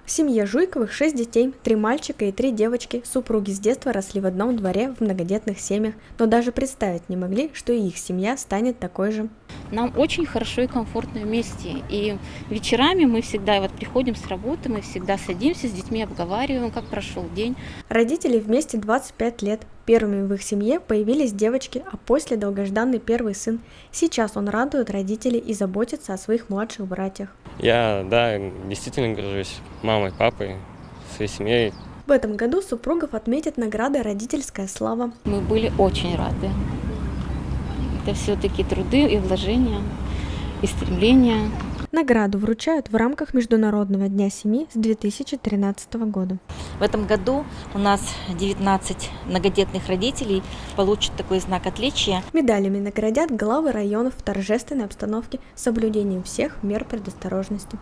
В семье Жуйковых 6 детей, 3 мальчика и 3 девочки. Супруги с детства росли в одном дворе в многодетных семьях, но даже представить не могли, что и их семья станет такой же. Нам очень хорошо и комфортно вместе. И вечерами мы всегда приходим с работы, мы всегда садимся с детьми, обговариваем, как прошел день. Родители вместе 25 лет. Первыми в их семье появились девочки, а после долгожданный первый сын. Сейчас он радует родителей и заботится о своих младших братьях. Я, действительно горжусь мамой, папой, своей семьей. В этом году супругов отметят наградой «Родительская слава». Мы были очень рады. Это все-таки труды и вложения, и стремления. Награду вручают в рамках Международного дня семьи с 2013 года. В этом году у нас 19 многодетных родителей получат такой знак отличия. Медалями наградят главы районов в торжественной обстановке с соблюдением всех мер предосторожности.